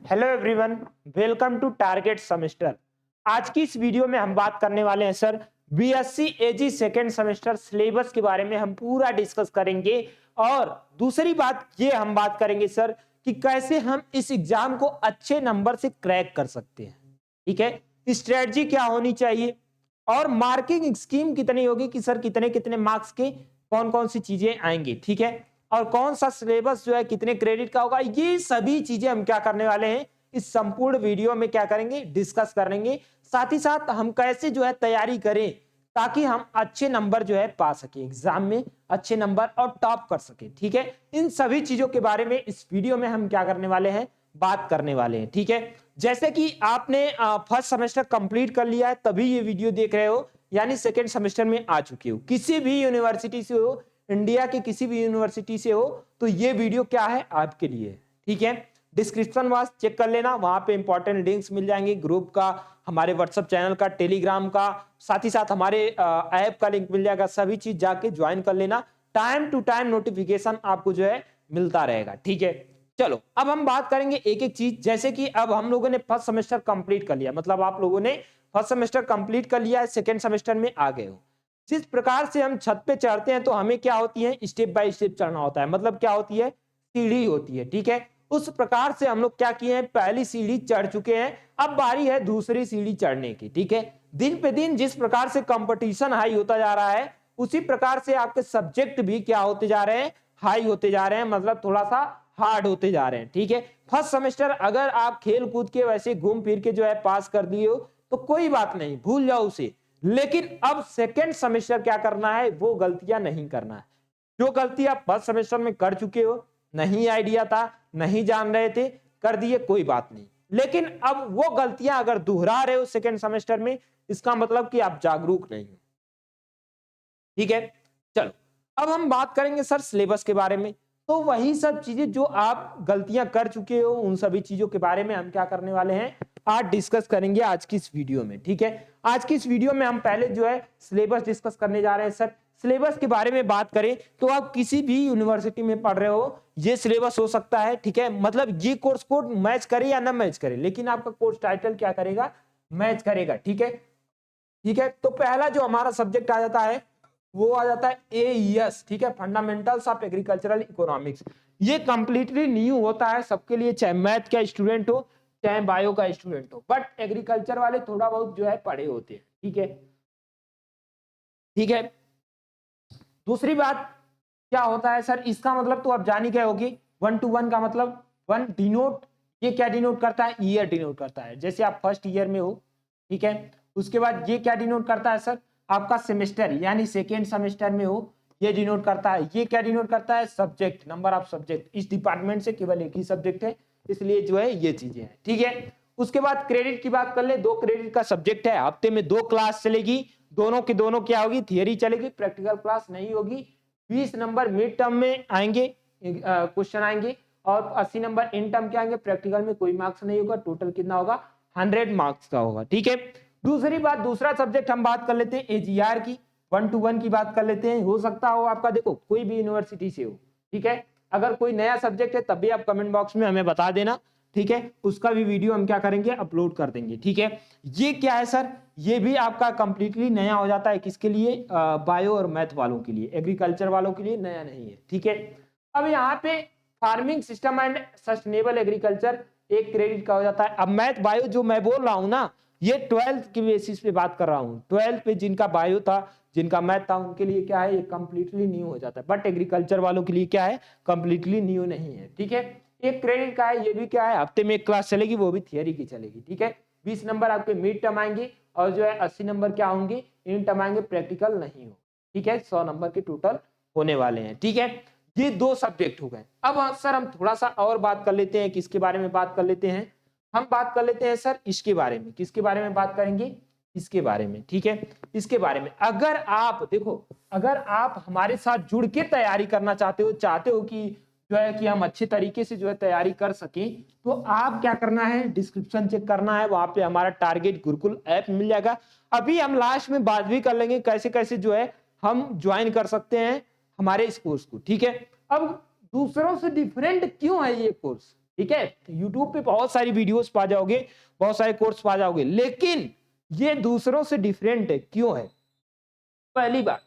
Hello everyone, welcome to target semester. आज की इस वीडियो में हम बात करने वाले हैं सर बीएससी एजी सेकेंड सेमेस्टर सिलेबस के बारे में हम पूरा डिस्कस करेंगे। और दूसरी बात ये हम बात करेंगे सर कि कैसे हम इस एग्जाम को अच्छे नंबर से क्रैक कर सकते हैं। ठीक है, स्ट्रेटजी क्या होनी चाहिए और मार्किंग स्कीम कितनी होगी कि सर कितने कितने मार्क्स के कौन कौन सी चीजें आएंगी। ठीक है, और कौन सा सिलेबस जो है कितने क्रेडिट का होगा, ये सभी चीजें हम क्या करने वाले हैं इस संपूर्ण वीडियो में क्या करेंगे, डिस्कस करेंगे। साथ ही साथ हम कैसे जो है तैयारी करें ताकि हम अच्छे नंबर जो है पा सके एग्जाम में, अच्छे नंबर और टॉप कर सके। ठीक है, इन सभी चीजों के बारे में इस वीडियो में हम क्या करने वाले हैं, बात करने वाले हैं। ठीक है, जैसे कि आपने फर्स्ट सेमेस्टर कंप्लीट कर लिया है तभी ये वीडियो देख रहे हो, यानी सेकेंड सेमेस्टर में आ चुके हो, किसी भी यूनिवर्सिटी से हो, इंडिया की किसी भी यूनिवर्सिटी से हो, तो ये वीडियो क्या है आपके लिए। ठीक है, डिस्क्रिप्शन बॉक्स चेक कर लेना, वहां पे इंपॉर्टेंट लिंक्स मिल जाएंगे, ग्रुप का, हमारे व्हाट्सएप चैनल का, टेलीग्राम का, साथ ही साथ हमारे ऐप का लिंक मिल जाएगा। सभी चीज जाके ज्वाइन कर लेना, टाइम टू टाइम नोटिफिकेशन आपको जो है मिलता रहेगा। ठीक है, चलो अब हम बात करेंगे एक एक चीज। जैसे कि अब हम लोगों ने फर्स्ट सेमेस्टर कंप्लीट कर लिया, मतलब आप लोगों ने फर्स्ट सेमेस्टर कंप्लीट कर लिया है, सेकेंड सेमेस्टर में आ गए हो। जिस प्रकार से हम छत पे चढ़ते हैं तो हमें क्या होती है, स्टेप बाय स्टेप चढ़ना होता है, मतलब क्या होती है, सीढ़ी होती है। ठीक है, उस प्रकार से हम लोग क्या किए हैं, पहली सीढ़ी चढ़ चुके हैं, अब बारी है दूसरी सीढ़ी चढ़ने की। ठीक है, दिन पे दिन जिस प्रकार से कंपटीशन हाई होता जा रहा है उसी प्रकार से आपके सब्जेक्ट भी क्या होते जा रहे हैं, हाई होते जा रहे हैं, मतलब थोड़ा सा हार्ड होते जा रहे हैं। ठीक है, फर्स्ट सेमेस्टर अगर आप खेल कूद के वैसे घूम फिर के जो है पास कर दिए हो तो कोई बात नहीं, भूल जाओ उसे। लेकिन अब सेकेंड सेमेस्टर क्या करना है, वो गलतियां नहीं करना है। जो गलती आप फर्स्ट सेमेस्टर में कर चुके हो, नहीं आइडिया था, नहीं जान रहे थे, कर दिए, कोई बात नहीं। लेकिन अब वो गलतियां अगर दोहरा रहे हो सेकेंड सेमेस्टर में, इसका मतलब कि आप जागरूक नहीं हो। ठीक है, चलो अब हम बात करेंगे सर सिलेबस के बारे में। तो वही सब चीजें जो आप गलतियां कर चुके हो, उन सभी चीजों के बारे में हम क्या करने वाले हैं, आज डिस्कस करेंगे आज की इस वीडियो में। ठीक है, आज की इस वीडियो में हम पहले जो है सिलेबस डिस्कस करने जा रहे हैं। सर सिलेबस के बारे में बात करें तो आप किसी भी यूनिवर्सिटी में पढ़ रहे हो, ये सिलेबस हो सकता है। ठीक है, मतलब ये कोर्स कोड मैच करे या ना मैच करे, लेकिन आपका कोर्स टाइटल क्या करेगा, मैच करेगा। ठीक है, ठीक है, तो पहला जो हमारा सब्जेक्ट आ जाता है वो आ जाता है एईएस। ठीक है, फंडामेंटल्स ऑफ एग्रीकल्चरल इकोनॉमिक्स। ये कंप्लीटली न्यू होता है सबके लिए, चाहे मैथ का स्टूडेंट हो चाहे बायो का स्टूडेंट हो, बट एग्रीकल्चर वाले थोड़ा बहुत जो है पढ़े होते हैं। ठीक है, ठीक है, दूसरी बात क्या होता है सर, इसका मतलब तो आप जान ही गए होगी, 1 to 1 का मतलब 1 डिनोट, ये क्या डिनोट करता है, ईयर डिनोट करता है। जैसे आप फर्स्ट ईयर में हो, ठीक है, उसके बाद ये क्या डिनोट करता है सर, आपका सेमेस्टर, यानी सेकेंड सेमेस्टर में हो, ये डिनोट करता है। ये क्या डिनोट करता है, सब्जेक्ट, नंबर ऑफ सब्जेक्ट। इस डिपार्टमेंट से केवल एक ही सब्जेक्ट है, इसलिए जो है ये चीजें हैं। ठीक है, उसके बाद क्रेडिट की बात कर ले, 2 क्रेडिट का सब्जेक्ट है, हफ्ते में 2 क्लास चलेगी, दोनों की दोनों क्या होगी, थियरी चलेगी, प्रैक्टिकल क्लास नहीं होगी। 20 नंबर मिड टर्म में आएंगे, क्वेश्चन आएंगे, और 80 नंबर इन टर्म के आएंगे। प्रैक्टिकल में कोई मार्क्स नहीं होगा, टोटल कितना होगा, 100 मार्क्स का होगा। ठीक है, दूसरी बात, दूसरा सब्जेक्ट हम बात कर लेते हैं एजीआर की, 1 to 1 की बात कर लेते हैं। हो सकता हो आपका, देखो कोई भी यूनिवर्सिटी से हो, ठीक है, अगर कोई नया सब्जेक्ट है तब भी आप कमेंट बॉक्स में हमें बता देना। ठीक है, उसका भी वीडियो हम क्या करेंगे, अपलोड कर देंगे। ठीक है, ये क्या है सर, ये भी आपका कंप्लीटली नया हो जाता है, किसके लिए, बायो और मैथ वालों के लिए, एग्रीकल्चर वालों के लिए नया नहीं है। ठीक है, अब यहाँ पे farming system and sustainable agriculture एक क्रेडिट का हो जाता है। अब मैथ बायो जो मैं बोल रहा हूं ना, ये 12th की बेसिस पे बात कर रहा हूं, 12th पे जिनका बायो था, जिनका मैथ था, उनके लिए क्या है, ये कंप्लीटली न्यू हो जाता है। बट एग्रीकल्चर वालों के लिए क्या है, कंप्लीटली न्यू नहीं है। ठीक है, एक क्रेडिट का है, ये भी क्या है, हफ्ते में 1 क्लास चलेगी, वो भी थियरी की चलेगी। ठीक है, 20 नंबर आपके मिड टर्म आएंगे, और जो है 80 नंबर क्या होंगे, इन टर्म आएंगे, प्रैक्टिकल नहीं हो। ठीक है, 100 नंबर के टोटल होने वाले हैं। ठीक है, ये 2 सब्जेक्ट हो गए। अब सर हम थोड़ा सा और बात कर लेते हैं, किसके बारे में बात कर लेते हैं, हम बात कर लेते हैं सर इसके बारे में। किसके बारे में बात करेंगे, इसके बारे में। ठीक है, इसके बारे में अगर आप देखो, अगर आप हमारे साथ जुड़ के तैयारी करना चाहते हो कि जो है कि हम अच्छे तरीके से जो है तैयारी कर सकें, तो आप क्या करना है, डिस्क्रिप्शन चेक करना है, वहां पे हमारा टारगेट गुरुकुल ऐप मिल जाएगा। अभी हम लास्ट में बात भी कर लेंगे कैसे कैसे जो है हम ज्वाइन कर सकते हैं हमारे इस कोर्स को। ठीक है, अब दूसरों से डिफरेंट क्यों है ये कोर्स, ठीक है, यूट्यूब पे बहुत सारी वीडियोस पा जाओगे, बहुत सारे कोर्स पा जाओगे, लेकिन ये दूसरों से डिफरेंट है। क्यों है? पहली बात,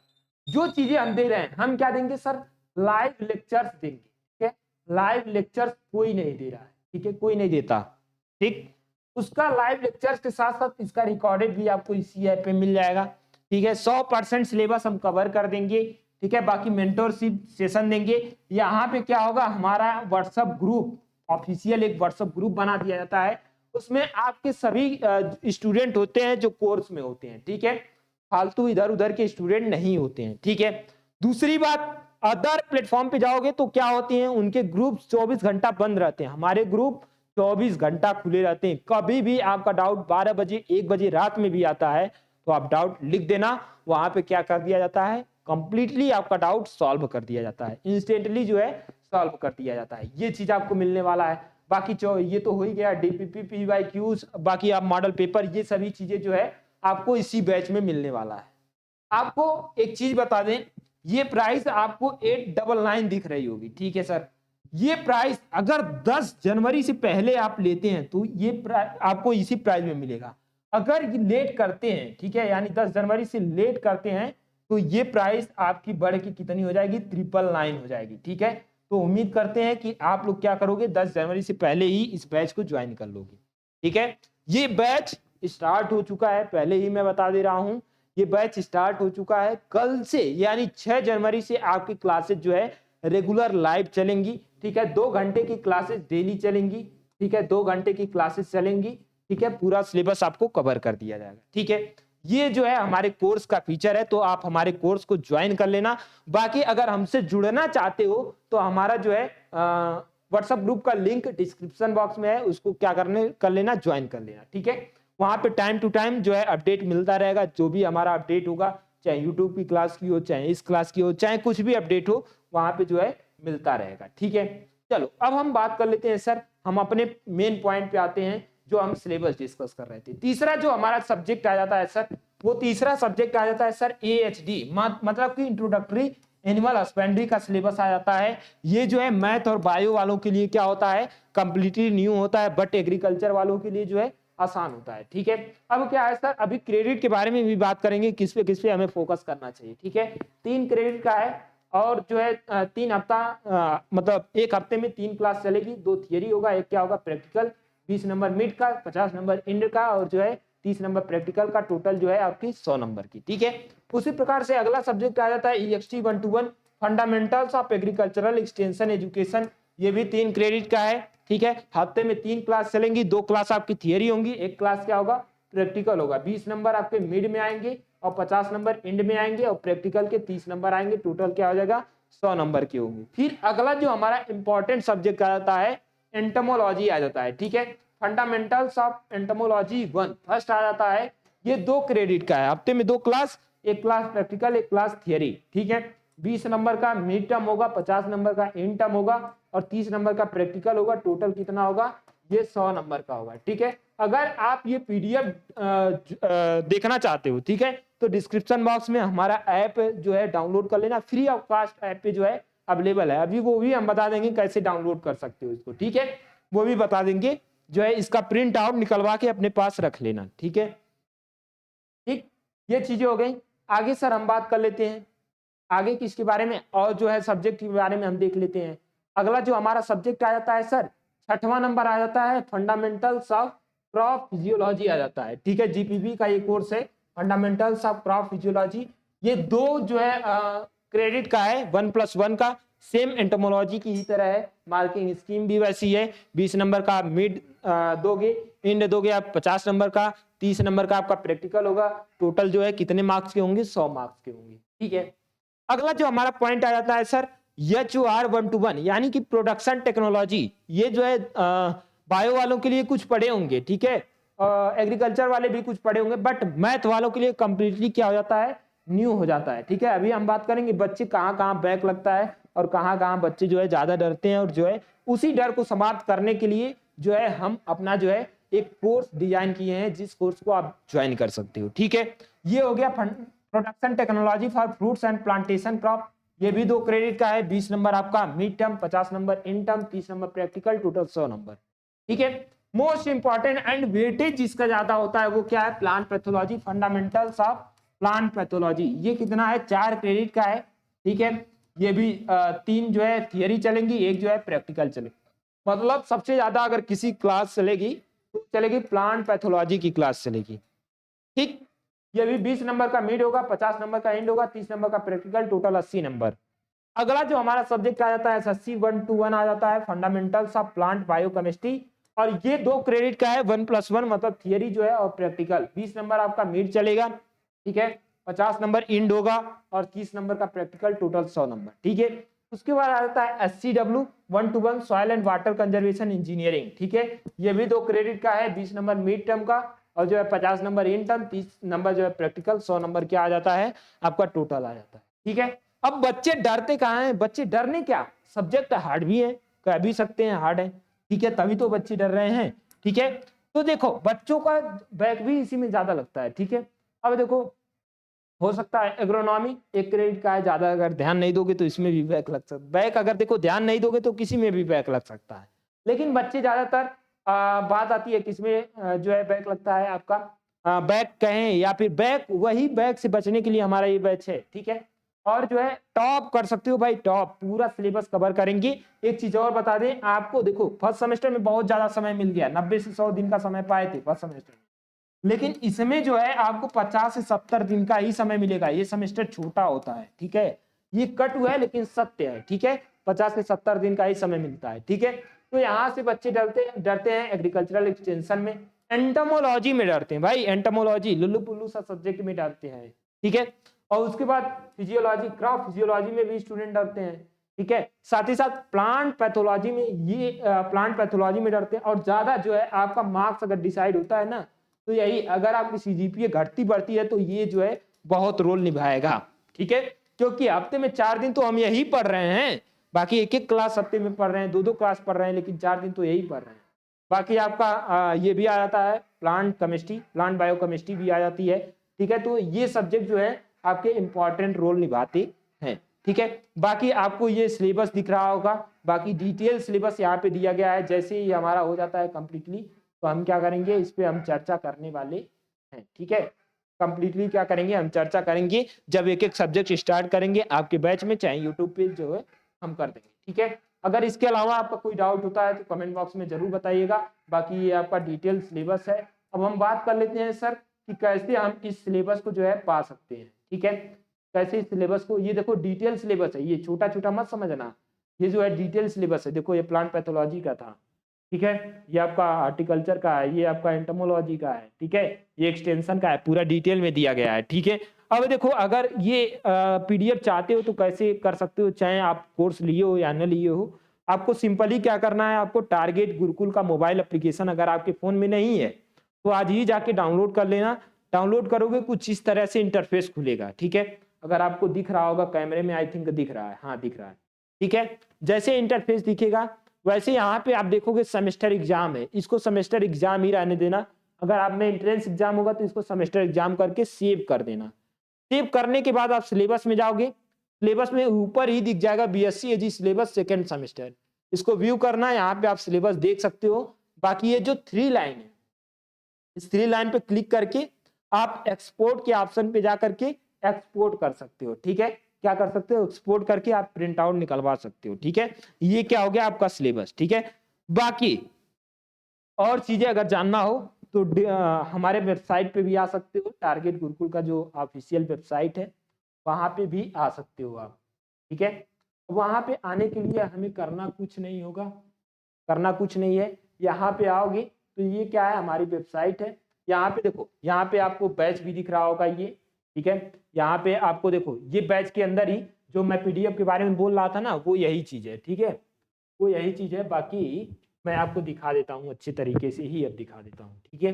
जो चीजें हम दे रहे हैं, हम क्या देंगे सर? लाइव लेक्चर्स देंगे। ठीक है, लाइव लेक्चर्स कोई नहीं दे रहा है, ठीक है, कोई नहीं देता। ठीक, उसका लाइव लेक्चर्स के साथ साथ इसका रिकॉर्डेड भी आपको इसी ऐप पे मिल जाएगा। ठीक है, 100% सिलेबस हम कवर कर देंगे। ठीक है, बाकी मेंटोरशिप सेशन देंगे। यहाँ पे क्या होगा, हमारा व्हाट्सएप ग्रुप, ऑफिशियल एक व्हाट्सएप ग्रुप बना दिया जाता है, उसमें आपके सभी स्टूडेंट होते हैं जो कोर्स में होते हैं। ठीक है, फालतू इधर उधर के स्टूडेंट नहीं होते हैं। ठीक है, दूसरी बात, अदर प्लेटफॉर्म पे जाओगे तो क्या होती हैं, उनके ग्रुप 24 घंटा बंद रहते हैं, हमारे ग्रुप 24 घंटा खुले रहते हैं। कभी भी आपका डाउट 12 बजे 1 बजे रात में भी आता है तो आप डाउट लिख देना, वहां पे क्या कर दिया जाता है, कंप्लीटली आपका डाउट सॉल्व कर दिया जाता है, इंस्टेंटली जो है सॉल्व कर दिया जाता है। ये चीज आपको मिलने वाला है। बाकी ये तो हो ही गया, डीपीपी, पीवाईक्यूज, बाकी आप मॉडल पेपर, ये सभी चीजें जो है आपको इसी बैच में मिलने वाला है। आपको एक चीज बता दें, ये प्राइस आपको 899 दिख रही होगी। ठीक है सर, ये प्राइस अगर 10 जनवरी से पहले आप लेते हैं तो ये आपको इसी प्राइस में मिलेगा। अगर ये लेट करते हैं, ठीक है, यानी 10 जनवरी से लेट करते हैं तो ये प्राइस आपकी बढ़ के कितनी हो जाएगी, 999 हो जाएगी। ठीक है, तो उम्मीद करते हैं कि आप लोग क्या करोगे, 10 जनवरी से पहले ही इस बैच को ज्वाइन कर लोगे। ठीक है, ये बैच स्टार्ट हो चुका है, पहले ही मैं बता दे रहा हूं, ये बैच स्टार्ट हो चुका है कल से, यानी 6 जनवरी से आपकी क्लासेस जो है रेगुलर लाइव चलेंगी। ठीक है, 2 घंटे की क्लासेस डेली चलेंगी। ठीक है, 2 घंटे की क्लासेस चलेंगी। ठीक है, पूरा सिलेबस आपको कवर कर दिया जाएगा। ठीक है, ये जो है हमारे कोर्स का फीचर है, तो आप हमारे कोर्स को ज्वाइन कर लेना। बाकी अगर हमसे जुड़ना चाहते हो तो हमारा जो है व्हाट्सएप ग्रुप का लिंक डिस्क्रिप्शन बॉक्स में है, उसको क्या कर लेना, ज्वाइन कर लेना। ठीक है, वहां पे टाइम टू टाइम जो है अपडेट मिलता रहेगा, जो भी हमारा अपडेट होगा, चाहे यूट्यूब की क्लास की हो, चाहे इस क्लास की हो, चाहे कुछ भी अपडेट हो, वहां पे जो है मिलता रहेगा। ठीक है, चलो अब हम बात कर लेते हैं सर, हम अपने मेन पॉइंट पे आते हैं, जो हम सिलेबस डिस्कस कर रहे थे। तीसरा जो हमारा सब्जेक्ट आ जाता है सर, वो तीसरा सब्जेक्ट आ जाता है सर AHD, मतलब कि इंट्रोडक्टरी एनिमल हस्बेंड्री का सिलेबस आ जाता है। ये जो है मैथ और बायो वालों के लिए क्या होता है, कंप्लीटली न्यू होता है, बट एग्रीकल्चर वालों के लिए जो है आसान होता है। ठीक है, अब क्या है सर, अभी क्रेडिट के बारे में भी बात करेंगे, किस पे हमें फोकस करना चाहिए। ठीक है, 3 क्रेडिट का है, और जो है 3 हफ्ता, मतलब 1 हफ्ते में 3 क्लास चलेगी, 2 थियरी होगा, एक क्या होगा प्रैक्टिकल, 20 नंबर मिड का, 50 नंबर इंड का, और जो है 30 नंबर प्रैक्टिकल का, टोटल जो है आपकी 100 नंबर की। ठीक है, उसी प्रकार से अगला सब्जेक्ट आ जाता है EXT 121 fundamentals of agricultural extension education, ये भी 3 क्रेडिट का है। ठीक है, हफ्ते में 3 क्लास चलेंगी, 2 क्लास आपकी थियरी होंगी, 1 क्लास क्या होगा, प्रैक्टिकल होगा। 20 नंबर आपके मिड में आएंगे और 50 नंबर इंड में आएंगे, और प्रैक्टिकल के 30 नंबर आएंगे, टोटल क्या हो जाएगा, 100 नंबर की होंगी। फिर अगला जो हमारा इंपॉर्टेंट सब्जेक्ट आ जाता है, एंटोमोलॉजी आ जाता है। ठीक है, फंडामेंटल्स ऑफ एंटोमोलॉजी 1 फर्स्ट आ जाता है, ये 2 क्रेडिट का है, हफ्ते में 2 class, 1 class practical, 1 class theory. ठीक है, 20 नंबर का मिड टर्म होगा, 50 नंबर का इंड टर्म होगा, और 30 नंबर का प्रैक्टिकल होगा, टोटल कितना होगा, ये 100 नंबर का होगा। ठीक है, अगर आप ये PDF देखना चाहते हो, ठीक है, तो डिस्क्रिप्शन बॉक्स में हमारा ऐप जो है डाउनलोड कर लेना, फ्री ऑफ कॉस्ट ऐप पे जो है अवेलेबल है। अभी वो भी हम बता देंगे कैसे डाउनलोड कर सकते हो इसको। ठीक है, वो भी बता देंगे, जो है इसका प्रिंट आउट निकलवा के अपने पास रख लेना। ठीक है, ठीक, ये चीजें हो गई। आगे सर हम बात कर लेते हैं आगे किसके बारे में, और जो है सब्जेक्ट के बारे में हम देख लेते हैं। अगला जो हमारा सब्जेक्ट आ जाता है सर, 6वां नंबर आ जाता है, फंडामेंटल्स ऑफ क्रॉप फिजियोलॉजी आ जाता है। ठीक है, GPP का ये कोर्स है, फंडामेंटल्स ऑफ क्रॉप फिजियोलॉजी। ये 2 जो है क्रेडिट का है, 1+1 का, सेम एंटोमोलॉजी की ही तरह है, मार्किंग स्कीम भी वैसी है। 20 नंबर का मिड दोगे, इंड दोगे आप 50 नंबर का, 30 नंबर का आपका प्रैक्टिकल होगा, टोटल जो है कितने मार्क्स के होंगे, 100 मार्क्स के होंगे। ठीक है, अगला जो हमारा पॉइंट आ जाता है सर, HOR 121 यानी कि प्रोडक्शन टेक्नोलॉजी। ये जो है बायो वालों के लिए कुछ पढ़े होंगे, ठीक है, एग्रीकल्चर वाले भी कुछ पढ़े होंगे, बट मैथ वालों के लिए कंप्लीटली क्या हो जाता है, न्यू हो जाता है। ठीक है, अभी हम बात करेंगे बच्चे कहाँ कहाँ बैक लगता है, और कहाँ कहाँ बच्चे जो है ज्यादा डरते हैं, और जो है उसी डर को समाप्त करने के लिए जो है हम अपना जो है एक कोर्स डिजाइन किए हैं, जिस कोर्स को आप ज्वाइन कर सकते हो। ठीक है, ये हो गया production technology for fruits and plantation crop. ये भी 2 क्रेडिट का है, 20 नंबर आपका mid term, 50 number in term, 30 number practical, total 100 number. ठीक है, मोस्ट इंपॉर्टेंट एंड वेटेज जिसका ज्यादा होता है वो क्या है, plant pathology, fundamentals of plant pathology. ये कितना है, 4 क्रेडिट का है। ठीक है, ये भी 3 जो है थियरी चलेंगी, 1 जो है प्रैक्टिकल चलेगी। मतलब सबसे ज्यादा अगर किसी क्लास चलेगी तो चलेगी प्लांट पैथोलॉजी की क्लास चलेगी। ठीक, ये भी 20 नंबर का मिड होगा, 50 नंबर का एंड होगा, 30 नंबर का प्रैक्टिकल, टोटल 80 नंबर। अगला जो हमारा सब्जेक्ट आ जाता है एसएससी 121 आ जाता है, फंडामेंटल्स ऑफ प्लांट बायोकेमिस्ट्री, और ये 2 क्रेडिट का है, 1+1 मतलब थियरी जो है और प्रैक्टिकल। 20 नंबर आपका मिड चलेगा, ठीक है, 50 नंबर इंड होगा और 30 नंबर का प्रैक्टिकल, टोटल 100 नंबर। ठीक है, उसके बाद आ जाता है SCW 121 soil and water conservation engineering. ठीक है, ये भी 2 क्रेडिट का है, 20 नंबर मिड टर्म का और जो है 50 नंबर इन टर्म, 30 नंबर जो है प्रैक्टिकल, 100 नंबर क्या आ जाता है आपका टोटल आ जाता है। ठीक है, अब बच्चे डरते कहाँ हैं, बच्चे डरने क्या, सब्जेक्ट हार्ड भी है, कह भी सकते हैं हार्ड है। ठीक है, तभी तो बच्चे डर रहे हैं। ठीक है, तो देखो बच्चों का बैक भी इसी में ज्यादा लगता है। ठीक है, अब देखो हो सकता है एग्रोनॉमी 1 क्रेडिट का है, ज्यादा अगर ध्यान नहीं दोगे तो इसमें भी बैक लग सकता है। बैक अगर देखो ध्यान नहीं दोगे तो किसी में भी बैक लग सकता है, लेकिन बच्चे ज्यादातर बात आती है किसमें जो है बैक लगता है आपका, बैक कहें या फिर बैक, वही बैक से बचने के लिए हमारा ये बैच है। ठीक है, और जो है टॉप कर सकते हो भाई, टॉप पूरा सिलेबस कवर करेंगे। एक चीज और बता दें आपको, देखो फर्स्ट सेमेस्टर में बहुत ज्यादा समय मिल गया, 90 से 100 दिन का समय पाए थे फर्स्ट सेमेस्टर में, लेकिन इसमें जो है आपको 50 से 70 दिन का ही समय मिलेगा। ये सेमेस्टर छोटा होता है। ठीक है, ये कट हुआ है लेकिन सत्य है। ठीक है, 50 से 70 दिन का ही समय मिलता है। ठीक है, तो यहाँ से बच्चे डरते हैं एग्रीकल्चरल एक्सटेंशन में, एंटोमोलॉजी में डरते हैं भाई, एंटोमोलॉजी लुल्लू पुल्लू सा सब्जेक्ट में डरते हैं। ठीक है, और उसके बाद फिजियोलॉजी, क्रॉप फिजियोलॉजी में भी स्टूडेंट डरते हैं। ठीक है, साथ ही साथ प्लांट पैथोलॉजी में, ये प्लांट पैथोलॉजी में डरते हैं। और ज्यादा जो है आपका मार्क्स अगर डिसाइड होता है ना, तो यही अगर आपकी सीजीपीए घटती बढ़ती है तो ये जो है बहुत रोल निभाएगा। ठीक है, क्योंकि हफ्ते में 4 दिन तो हम यही पढ़ रहे हैं, बाकी एक एक क्लास हफ्ते में पढ़ रहे हैं, 2-2 क्लास पढ़ रहे हैं, लेकिन 4 दिन तो यही पढ़ रहे हैं। बाकी आपका ये भी आ जाता है प्लांट केमिस्ट्री, प्लांट बायोकेमिस्ट्री भी आ जाती है। ठीक है, तो ये सब्जेक्ट जो है आपके इंपॉर्टेंट रोल निभाते हैं। ठीक है, बाकी आपको ये सिलेबस दिख रहा होगा, बाकी डिटेल सिलेबस यहाँ पे दिया गया है। जैसे ही हमारा हो जाता है कंप्लीटली तो हम क्या करेंगे, इस पे हम चर्चा करने वाले हैं। ठीक है, कंप्लीटली क्या करेंगे, हम चर्चा करेंगे जब एक एक सब्जेक्ट स्टार्ट करेंगे आपके बैच में, चाहे यूट्यूब पे जो है हम कर देंगे। ठीक है, अगर इसके अलावा आपका कोई डाउट होता है तो कमेंट बॉक्स में जरूर बताइएगा। बाकी ये आपका डिटेल सिलेबस है। अब हम बात कर लेते हैं सर कि कैसे हम इस सिलेबस को जो है पा सकते हैं। ठीक है, कैसे इस सिलेबस को, ये देखो डिटेल सिलेबस है, ये छोटा छोटा मत समझना, ये जो है डिटेल सिलेबस है। देखो ये प्लांट पैथोलॉजी का था, ठीक है, ये आपका हार्टिकल्चर का है, ये आपका एंटोमोलॉजी का है। ठीक है, ये एक्सटेंशन का है, पूरा डिटेल में दिया गया है। ठीक है, अब देखो अगर ये पीडीएफ चाहते हो तो कैसे कर सकते हो, चाहे आप कोर्स लिए हो या न लिए हो। आपको सिंपली क्या करना है, आपको टारगेट गुरुकुल का मोबाइल एप्लीकेशन अगर आपके फोन में नहीं है तो आज ही जाके डाउनलोड कर लेना। डाउनलोड करोगे कुछ इस तरह से इंटरफेस खुलेगा। ठीक है, अगर आपको दिख रहा होगा कैमरे में, आई थिंक दिख रहा है, हाँ दिख रहा है। ठीक है, जैसे इंटरफेस दिखेगा वैसे यहाँ पे आप देखोगे सेमेस्टर एग्जाम है, इसको सेमेस्टर एग्जाम ही रहने देना। अगर आप में एंट्रेंस एग्जाम होगा तो इसको सेमेस्टर एग्जाम करके सेव कर देना। सेव करने के बाद आप सिलेबस में जाओगे, सिलेबस में ऊपर ही दिख जाएगा बीएससी एजी सिलेबस सेकेंड सेमेस्टर, इसको व्यू करना है। यहाँ पे आप सिलेबस देख सकते हो। बाकी ये जो 3 लाइन है, इस 3 लाइन पे क्लिक करके आप एक्सपोर्ट के ऑप्शन पे जाकर के एक्सपोर्ट कर सकते हो। ठीक है, क्या कर सकते हो, एक्सपोर्ट करके आप प्रिंट आउट निकलवा सकते हो। ठीक है, ये क्या हो गया आपका सिलेबस। ठीक है, बाकी और चीजें अगर जानना हो तो हमारे वेबसाइट पे भी आ सकते हो, टारगेट गुरुकुल का जो ऑफिशियल वेबसाइट है वहां पे भी आ सकते हो आप। ठीक है, वहां पे आने के लिए हमें करना कुछ नहीं होगा, करना कुछ नहीं है। यहाँ पे आओगे तो ये क्या है, हमारी वेबसाइट है। यहाँ पे देखो, यहाँ पे आपको बैच भी दिख रहा होगा ये। ठीक है, यहाँ पे आपको देखो ये बैच के अंदर ही जो मैं पीडीएफ के बारे में बोल रहा था ना, वो यही चीज है। ठीक है, वो यही चीज है। बाकी मैं आपको दिखा देता हूँ अच्छे तरीके से ही, अब दिखा देता हूँ। ठीक है,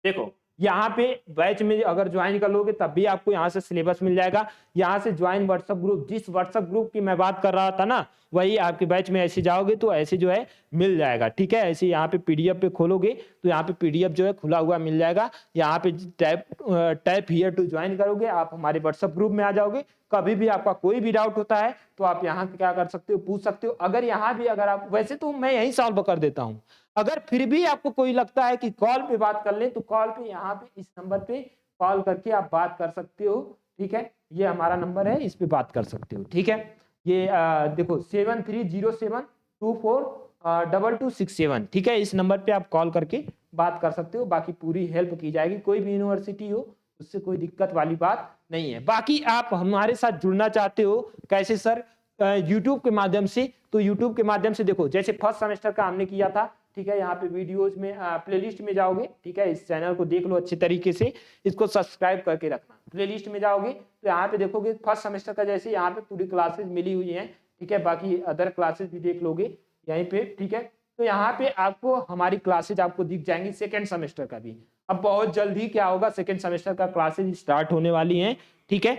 देखो यहाँ पे बैच में अगर ज्वाइन कर लोगे तब भी आपको यहाँ से सिलेबस मिल जाएगा। यहाँ से ज्वाइन व्हाट्सएप ग्रुप, जिस व्हाट्सएप ग्रुप की मैं बात कर रहा था ना, वही आपके बैच में ऐसे जाओगे तो ऐसे जो है मिल जाएगा। ठीक है, ऐसे यहाँ पे पीडीएफ पे खोलोगे तो यहाँ पे पीडीएफ जो है खुला हुआ मिल जाएगा। यहाँ पे टैप हियर टू ज्वाइन करोगे, आप हमारे व्हाट्सएप ग्रुप में आ जाओगे। कभी भी आपका कोई भी डाउट होता है तो आप यहाँ क्या कर सकते हो, पूछ सकते हो। अगर यहाँ भी अगर आप, वैसे तो मैं यही सॉल्व कर देता हूँ, अगर फिर भी आपको कोई लगता है कि कॉल पे बात कर ले तो कॉल पे यहाँ पे इस नंबर पे कॉल करके आप बात कर सकते हो। ठीक है, ये हमारा नंबर है, इस पे बात कर सकते हो। ठीक है, ये देखो 7307242267। ठीक है, इस नंबर पे आप कॉल करके बात कर सकते हो। बाकी पूरी हेल्प की जाएगी, कोई भी यूनिवर्सिटी हो उससे कोई दिक्कत वाली बात नहीं है। बाकी आप हमारे साथ जुड़ना चाहते हो कैसे सर? यूट्यूब के माध्यम से। तो यूट्यूब के माध्यम से देखो, जैसे फर्स्ट सेमेस्टर का हमने किया था, ठीक है, यहाँ पे वीडियोज में प्लेलिस्ट में जाओगे। ठीक है, इस चैनल को देख लो अच्छे तरीके से, इसको सब्सक्राइब करके रखना। प्लेलिस्ट में जाओगे तो यहाँ पे देखोगे फर्स्ट सेमेस्टर का जैसे यहाँ पे पूरी क्लासेस मिली हुई हैं। ठीक है, बाकी अदर क्लासेस भी देख लोगे यहीं पे। ठीक है, तो यहाँ पे आपको हमारी क्लासेज आपको दिख जाएंगी सेकेंड सेमेस्टर का भी। अब बहुत जल्दी क्या होगा, सेकेंड सेमेस्टर का क्लासेज स्टार्ट होने वाली हैं। ठीक है,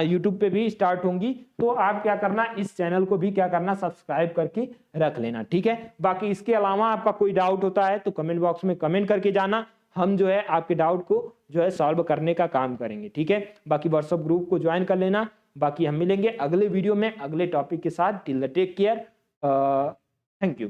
यूट्यूब पे भी स्टार्ट होंगी। तो आप क्या करना, इस चैनल को भी क्या करना, सब्सक्राइब करके रख लेना। ठीक है, बाकी इसके अलावा आपका कोई डाउट होता है तो कमेंट बॉक्स में कमेंट करके जाना, हम जो है आपके डाउट को जो है सॉल्व करने का काम करेंगे। ठीक है, बाकी व्हाट्सएप ग्रुप को ज्वाइन कर लेना। बाकी हम मिलेंगे अगले वीडियो में अगले टॉपिक के साथ। Till the take care, thank you.